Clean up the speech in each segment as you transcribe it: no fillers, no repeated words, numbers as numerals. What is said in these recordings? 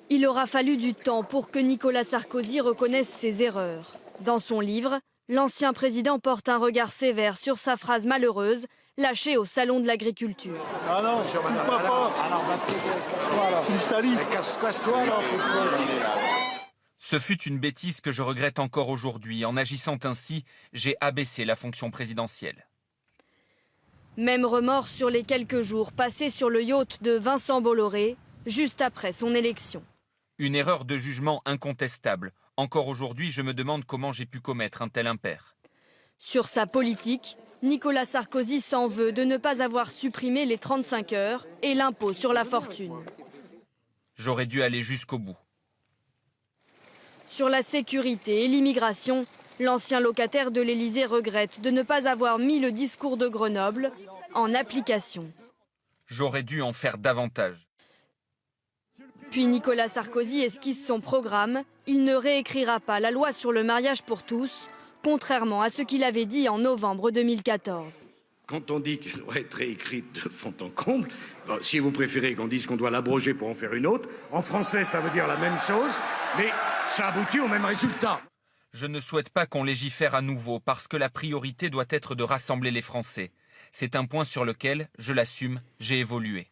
Il aura fallu du temps pour que Nicolas Sarkozy reconnaisse ses erreurs. Dans son livre, l'ancien président porte un regard sévère sur sa phrase malheureuse, lâchée au salon de l'agriculture. Ah non, pas. Tu salis. Casse-toi là. Ce fut une bêtise que je regrette encore aujourd'hui. En agissant ainsi, j'ai abaissé la fonction présidentielle. Même remords sur les quelques jours passés sur le yacht de Vincent Bolloré, juste après son élection. Une erreur de jugement incontestable. Encore aujourd'hui, je me demande comment j'ai pu commettre un tel impair. Sur sa politique, Nicolas Sarkozy s'en veut de ne pas avoir supprimé les 35 heures et l'impôt sur la fortune. J'aurais dû aller jusqu'au bout. Sur la sécurité et l'immigration, l'ancien locataire de l'Élysée regrette de ne pas avoir mis le discours de Grenoble en application. J'aurais dû en faire davantage. Puis Nicolas Sarkozy esquisse son programme. Il ne réécrira pas la loi sur le mariage pour tous, contrairement à ce qu'il avait dit en novembre 2014. Quand on dit qu'elle doit être réécrite de fond en comble, si vous préférez qu'on dise qu'on doit l'abroger pour en faire une autre, en français ça veut dire la même chose, mais ça aboutit au même résultat. Je ne souhaite pas qu'on légifère à nouveau parce que la priorité doit être de rassembler les Français. C'est un point sur lequel, je l'assume, j'ai évolué.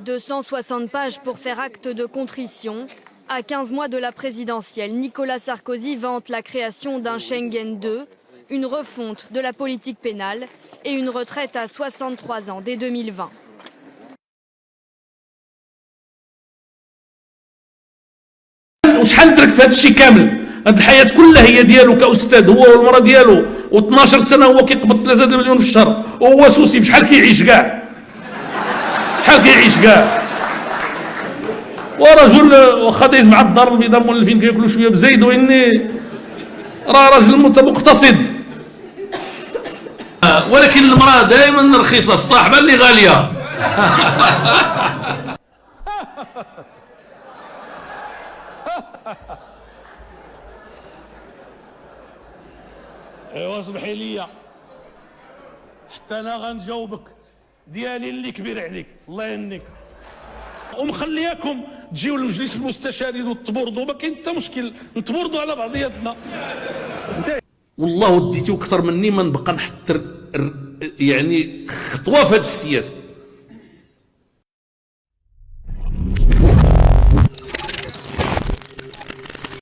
260 pages pour faire acte de contrition. À 15 mois de la présidentielle, Nicolas Sarkozy vante la création d'un Schengen 2, une refonte de la politique pénale et une retraite à 63 ans dès 2020. وشحال ترك في هذا الشيء كامل هاد الحياه كلها هي ديالو كاستاذ هو والمراه ديالو و12 سنه هو كيقبض 3 مليون في الشهر وهو سوسي بشحال كيعيش كاع شحال كيعيش كاع ورجل واخا دايز مع الدار البيضاء مولفين كياكلوا شويه بزيد واني راه راجل مقتصد ولكن المراه دائما رخيصه الصاحبه اللي غاليه ايوا صبحي ليا حتى انا غنجاوبك ديالي اللي كبير عليك الله يهنيك ومخلياكم تجيو للمجلس المستشاري وتبردوا ما كاين حتى مشكل نتبردوا على بعضياتنا والله وديتو اكثر مني ما نبقى نحط يعني خطوه في هذه السياسه